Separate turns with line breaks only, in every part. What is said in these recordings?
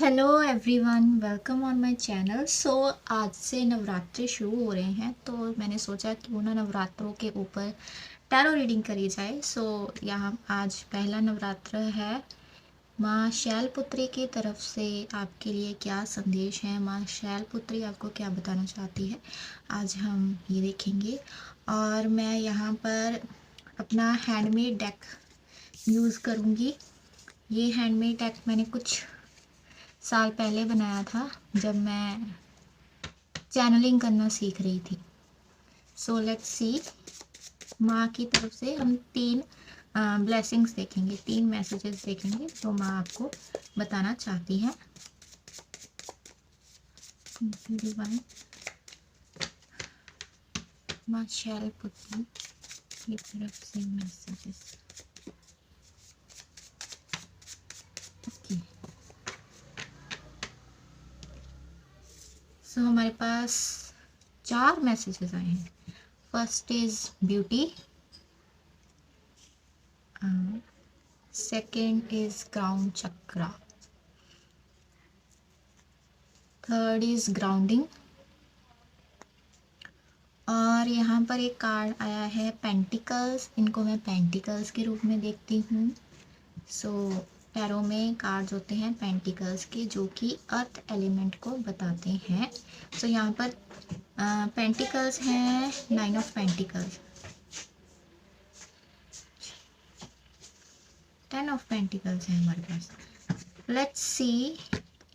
Hello everyone, welcome on my channel. आज से नवरात्रि शुरू हो रहे हैं, तो मैंने सोचा क्यों ना नवरात्रों के ऊपर टैरो रीडिंग करी जाए। यहाँ आज पहला नवरात्र है। माँ शैलपुत्री की तरफ से आपके लिए क्या संदेश है, माँ शैलपुत्री आपको क्या बताना चाहती है, आज हम ये देखेंगे। और मैं यहाँ पर अपना हैंडमेड डेक यूज़ करूँगी। ये हैंडमेड डेक मैंने कुछ साल पहले बनाया था, जब मैं चैनलिंग करना सीख रही थी। सो लेट्स सी, माँ की तरफ से हम तीन ब्लेसिंग्स देखेंगे, तीन मैसेजेस देखेंगे जो माँ आपको बताना चाहती हैं। डिवाइन माँ शैलपुत्री की तरफ से मैसेजेस। ओके, सो हमारे पास 4 मैसेजेस आए हैं। First is beauty, second is crown chakra, third is grounding, और यहाँ पर एक कार्ड आया है पेंटिकल्स। इनको मैं पेंटिकल्स के रूप में देखती हूँ। टैरो में कार्ड्स होते हैं पेंटिकल्स के, जो कि अर्थ एलिमेंट को बताते हैं। यहाँ पर पेंटिकल्स हैं, 9 ऑफ पेंटिकल्स, 10 ऑफ पेंटिकल्स हैं हमारे पास। लेट्स सी,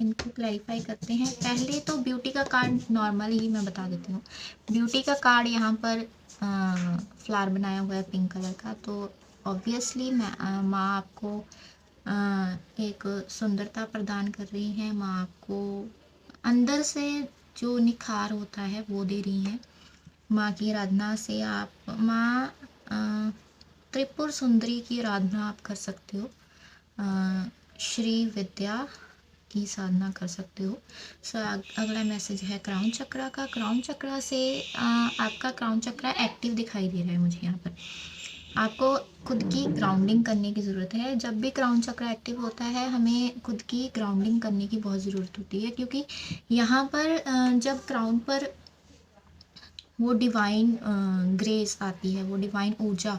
इनको क्लैरिफाई करते हैं। पहले तो ब्यूटी का कार्ड नॉर्मल ही मैं बता देती हूँ। ब्यूटी का कार्ड यहाँ पर फ्लावर बनाया हुआ है पिंक कलर का, तो ऑब्वियसली माँ आपको एक सुंदरता प्रदान कर रही हैं। माँ आपको अंदर से जो निखार होता है वो दे रही हैं। माँ की आराधना से आप माँ त्रिपुर सुंदरी की आराधना आप कर सकते हो, श्री विद्या की साधना कर सकते हो। अगला मैसेज है क्राउन चक्रा का। क्राउन चक्रा से आपका क्राउन चक्रा एक्टिव दिखाई दे रहा है मुझे। यहाँ पर आपको खुद की ग्राउंडिंग करने की ज़रूरत है। जब भी क्राउन चक्रा एक्टिव होता है, हमें खुद की ग्राउंडिंग करने की बहुत ज़रूरत होती है, क्योंकि यहाँ पर जब क्राउन पर वो डिवाइन ग्रेस आती है, वो डिवाइन ऊर्जा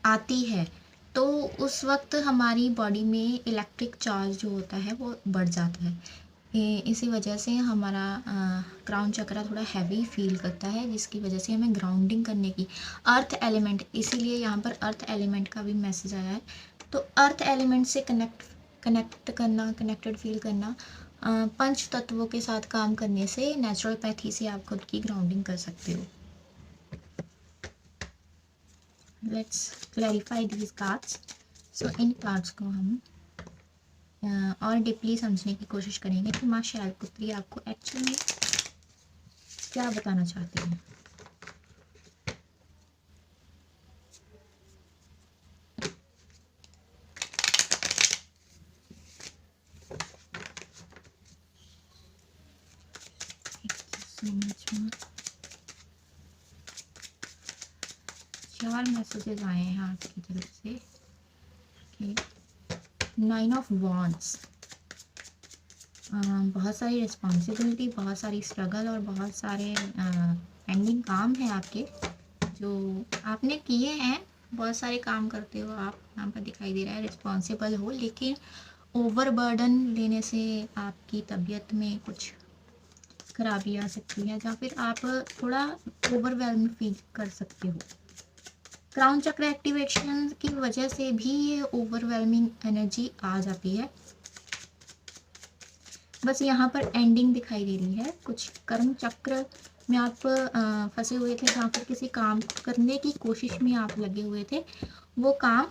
आती है, तो उस वक्त हमारी बॉडी में इलेक्ट्रिक चार्ज जो होता है वो बढ़ जाता है। इसी वजह से हमारा क्राउन चक्रा थोड़ा हैवी फील करता है, जिसकी वजह से हमें ग्राउंडिंग करने की, अर्थ एलिमेंट, इसीलिए यहाँ पर अर्थ एलिमेंट का भी मैसेज आया है। तो अर्थ एलिमेंट से कनेक्टेड फील करना, पंच तत्वों के साथ काम करने से, नेचुरोपैथी से आप खुद की ग्राउंडिंग कर सकते हो। Let's clarify these cards. In cards को हम और डीपली समझने की कोशिश करेंगे कि माँ शैलपुत्री आपको एक्चुअली में क्या बताना चाहती हैं। चार मैसेजेस आए हैं आपकी तरफ से। 9 ऑफ वॉन्ड्स, बहुत सारी रिस्पॉन्सिबिलिटी, बहुत सारी स्ट्रगल और बहुत सारे पेंडिंग काम हैं आपके, जो आपने किए हैं। बहुत सारे काम करते हो आप, यहाँ पर दिखाई दे रहा है रिस्पॉन्सिबल हो, लेकिन ओवर बर्डन लेने से आपकी तबीयत में कुछ खराबी आ सकती है, या फिर आप थोड़ा ओवरवेल्म फील कर सकते हो। क्राउन चक्र एक्टिवेशन की वजह से भी ये ओवरवेलमिंग एनर्जी आ जाती है। बस यहाँ पर एंडिंग दिखाई दे रही है। कुछ कर्म चक्र में आप फंसे हुए थे, जहाँ पर किसी काम करने की कोशिश में आप लगे हुए थे, वो काम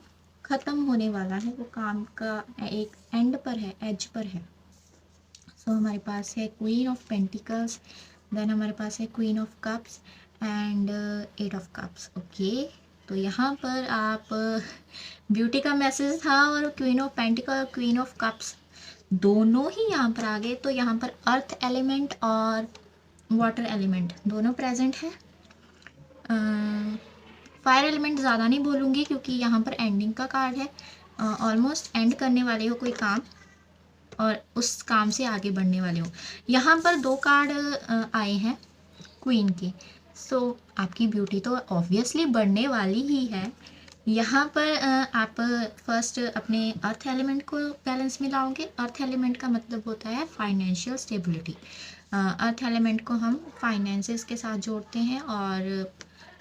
ख़त्म होने वाला है, वो काम का एक एंड पर है, एज पर है। हमारे पास है क्वीन ऑफ पेंटिकल्स, देन हमारे पास है queen of cups and 8 of cups. Okay, तो यहाँ पर आप ब्यूटी का मैसेज था, और क्वीन ऑफ पेंटिकल और क्वीन ऑफ कप्स दोनों ही यहाँ पर आ गए। तो यहाँ पर अर्थ एलिमेंट और वाटर एलिमेंट दोनों प्रेजेंट है। फायर एलिमेंट ज़्यादा नहीं बोलूँगी, क्योंकि यहाँ पर एंडिंग का कार्ड है। ऑलमोस्ट एंड करने वाले हो कोई काम, और उस काम से आगे बढ़ने वाले हो। यहाँ पर 2 कार्ड आए हैं क्वीन के। सो आपकी ब्यूटी तो ऑब्वियसली बढ़ने वाली ही है। यहाँ पर आप फर्स्ट अपने अर्थ एलिमेंट को बैलेंस में लाओगे। अर्थ एलिमेंट का मतलब होता है फाइनेंशियल स्टेबिलिटी। अर्थ एलिमेंट को हम फाइनेंसेस के साथ जोड़ते हैं। और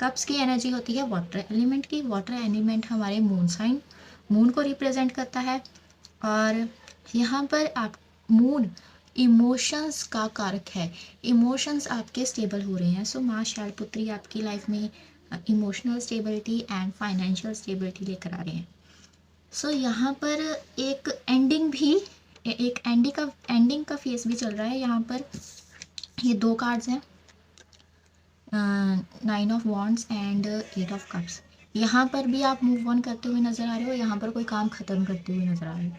कप्स की एनर्जी होती है वाटर एलिमेंट की। वाटर एलिमेंट हमारे मून साइन, मून को रिप्रेजेंट करता है। और यहाँ पर आप मून इमोशंस का कारक है। इमोशंस आपके स्टेबल हो रहे हैं। सो माँ शैलपुत्री आपकी लाइफ में emotional stability and financial stability लेकर आ रहे हैं। सो यहाँ पर एक एंडिंग का फेस भी चल रहा है। यहाँ पर ये 2 कार्ड्स हैं, 9 of wands and 8 of cups. यहाँ पर भी आप मूव ऑन करते हुए नज़र आ रहे हो। यहाँ पर कोई काम ख़त्म करते हुए नज़र आ रहे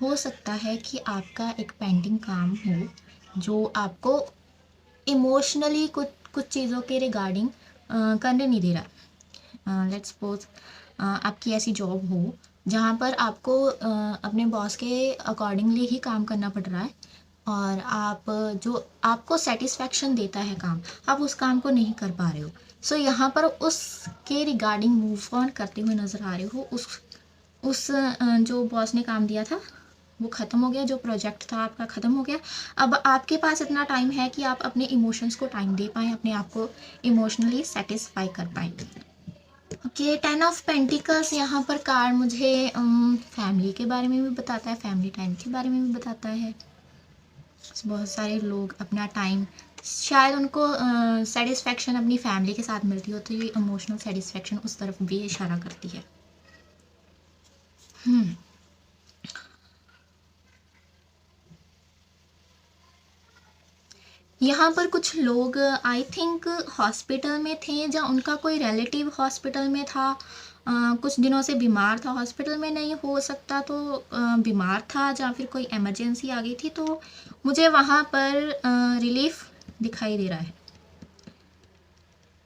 हो सकता है कि आपका एक पेंडिंग काम हो जो आपको इमोशनली कुछ चीज़ों के रिगार्डिंग करने नहीं दे रहा। लेट्स सपोज आपकी ऐसी जॉब हो जहाँ पर आपको अपने बॉस के अकॉर्डिंगली ही काम करना पड़ रहा है और आप जो आपको सेटिस्फैक्शन देता है काम, आप उस काम को नहीं कर पा रहे हो। सो यहाँ पर उसके रिगार्डिंग मूव ऑन करते हुए नज़र आ रहे हो। उस जो बॉस ने काम दिया था वो ख़त्म हो गया, जो प्रोजेक्ट था आपका ख़त्म हो गया। अब आपके पास इतना टाइम है कि आप अपने इमोशंस को टाइम दे पाएँ, अपने आप को इमोशनली सेटिस्फाई कर पाएँ। ओके, 10 ऑफ पेंटिकल्स यहाँ पर कार्ड मुझे फैमिली के बारे में भी बताता है, फैमिली टाइम के बारे में भी बताता है। बहुत सारे लोग अपना टाइम, शायद उनको सेटिस्फेक्शन अपनी फैमिली के साथ मिलती हो, तो ये इमोशनल सेटिस्फेक्शन उस तरफ भी इशारा करती है। यहाँ पर कुछ लोग आई थिंक हॉस्पिटल में थे या उनका कोई रिलेटिव हॉस्पिटल में था, कुछ दिनों से बीमार था। हॉस्पिटल में नहीं हो सकता तो बीमार था या फिर कोई इमरजेंसी आ गई थी, तो मुझे वहाँ पर रिलीफ दिखाई दे रहा है।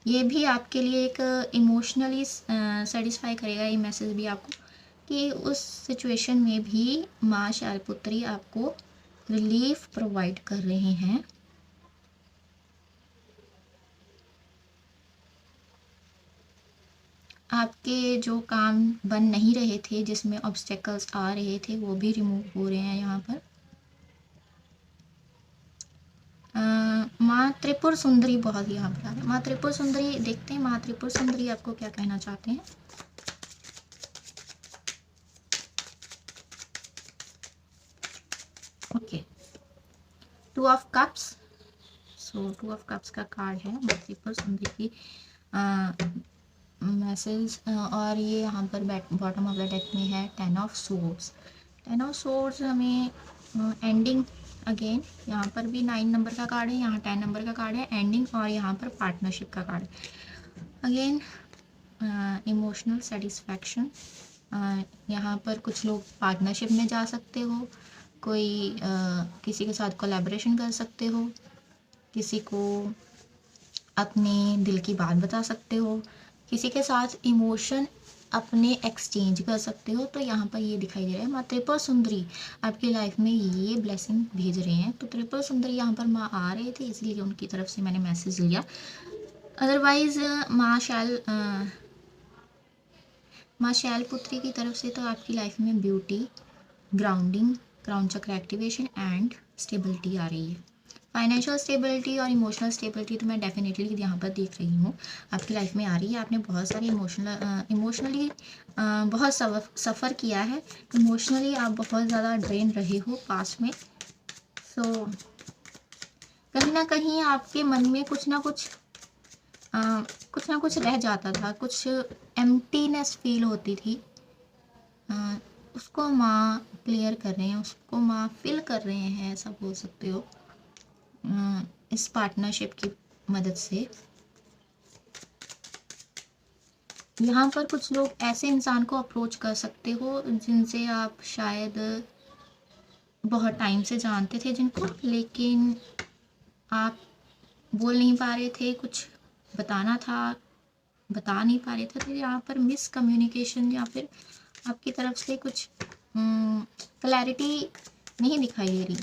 ये भी आपके लिए एक इमोशनली सेटिस्फाई करेगा ये मैसेज भी आपको, कि उस सिचुएशन में भी माँ शैलपुत्री आपको रिलीफ प्रोवाइड कर रहे हैं। आपके जो काम बन नहीं रहे थे, जिसमें ऑब्स्टेकल्स आ रहे थे, वो भी रिमूव हो रहे हैं यहाँ पर। माँ त्रिपुर सुंदरी बहुत यहाँ पर आ रही है। माँ त्रिपुर सुंदरी, देखते हैं माँ त्रिपुर सुंदरी आपको क्या कहना चाहते हैं। Okay, 2 of cups. So 2 of cups का कार्ड है माँ त्रिपुर सुंदरी की मैसेज। और ये यहाँ पर बॉटम ऑफ द डेक में है 10 ऑफ सोर्ड्स। 10 ऑफ सोर्ड्स हमें एंडिंग, अगेन यहाँ पर भी 9 नंबर का कार्ड है, यहाँ 10 नंबर का कार्ड है, एंडिंग, और यहाँ पर पार्टनरशिप का कार्ड है। Again emotional satisfaction. यहाँ पर कुछ लोग पार्टनरशिप में जा सकते हो, कोई किसी के साथ कोलैबोरेशन कर सकते हो, किसी को अपने दिल की बात बता सकते हो, किसी के साथ इमोशन अपने एक्सचेंज कर सकते हो। तो यहाँ पर ये दिखाई दे रहा है माँ त्रिपुर सुंदरी आपकी लाइफ में ये ब्लेसिंग भेज रहे हैं। तो त्रिपुर सुंदरी यहाँ पर माँ आ रहे थे, इसलिए उनकी तरफ से मैंने मैसेज लिया। अदरवाइज माँ शैलपुत्री की तरफ से तो आपकी लाइफ में ब्यूटी, ग्राउंडिंग, क्राउन चक्र एक्टिवेशन एंड स्टेबिलिटी आ रही है। फाइनेंशियल स्टेबिलिटी और इमोशनल स्टेबिलिटी तो मैं डेफिनेटली यहाँ पर देख रही हूँ आपकी लाइफ में आ रही है। आपने बहुत सारी इमोशनली बहुत सफ़र किया है। इमोशनली आप बहुत ज़्यादा ड्रेन रहे हो पास्ट में। सो कहीं ना कहीं आपके मन में कुछ ना कुछ रह जाता था, कुछ एम्प्टीनेस फील होती थी। उसको माँ क्लियर कर रहे हैं, उसको माँ फिल कर रहे हैं, ऐसा बोल सकते हो, इस पार्टनरशिप की मदद से। यहाँ पर कुछ लोग ऐसे इंसान को अप्रोच कर सकते हो जिनसे आप शायद बहुत टाइम से जानते थे जिनको, लेकिन आप बोल नहीं पा रहे थे, कुछ बताना था बता नहीं पा रहे थे। तो यहाँ पर मिसकम्युनिकेशन या फिर आपकी तरफ से कुछ क्लैरिटी नहीं दिखाई दे रही,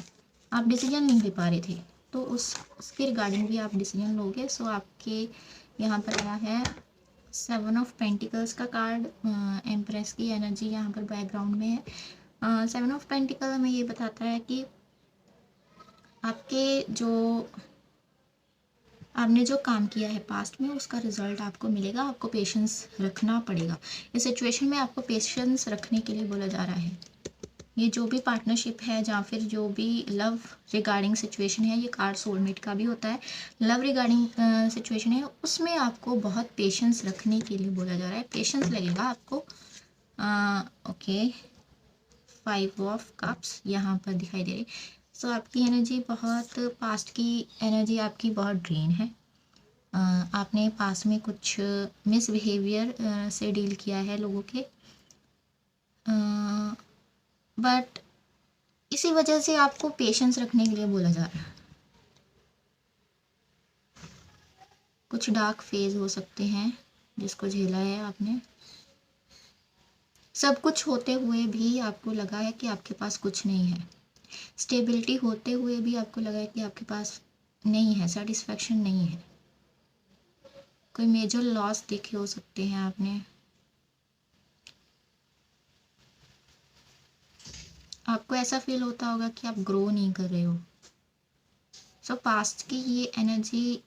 आप डिसीजन नहीं ले पा रहे थे, तो उसके रिगार्डिंग भी आप डिसीजन लोगे। सो आपके यहाँ पर आया है 7 ऑफ पेंटिकल्स का कार्ड। एम्प्रेस की एनर्जी यहाँ पर बैकग्राउंड में है। 7 ऑफ पेंटिकल हमें ये बताता है कि आपके जो आपने जो काम किया है पास्ट में उसका रिजल्ट आपको मिलेगा। आपको पेशेंस रखना पड़ेगा। इस सिचुएशन में आपको पेशेंस रखने के लिए बोला जा रहा है। ये जो भी पार्टनरशिप है या फिर जो भी लव रिगार्डिंग सिचुएशन है, ये कार्ड सोलमेट का भी होता है। लव रिगार्डिंग सिचुएशन है, उसमें आपको बहुत पेशेंस रखने के लिए बोला जा रहा है। पेशेंस लगेगा आपको। ओके, 5 ऑफ कप्स यहाँ पर दिखाई दे रही। सो आपकी एनर्जी बहुत, पास्ट की एनर्जी आपकी बहुत ड्रेन है। आपने पास में कुछ मिसबिहेवियर से डील किया है लोगों के, बट इसी वजह से आपको पेशेंस रखने के लिए बोला जा रहा है। कुछ डार्क फेज हो सकते हैं जिसको झेला है आपने। सब कुछ होते हुए भी आपको लगा है कि आपके पास कुछ नहीं है। स्टेबिलिटी होते हुए भी आपको लगा है कि आपके पास नहीं है, सेटिस्फैक्शन नहीं है। कोई मेजर लॉस देखे हो सकते हैं आपने। आपको ऐसा फील होता होगा कि आप ग्रो नहीं कर रहे हो। सो पास्ट की ये एनर्जी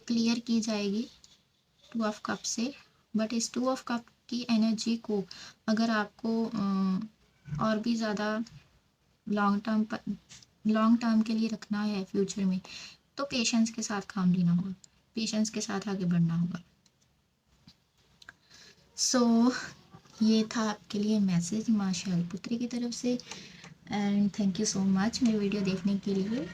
क्लियर की जाएगी 2 ऑफ कप से। बट इस 2 ऑफ कप की एनर्जी को अगर आपको और भी ज़्यादा लॉन्ग टर्म के लिए रखना है फ्यूचर में, तो पेशेंस के साथ काम लेना होगा, पेशेंस के साथ आगे बढ़ना होगा। सो ये था आपके लिए मैसेज माँ शैलपुत्री की तरफ से। And thank you so much मेरी वीडियो देखने के लिए।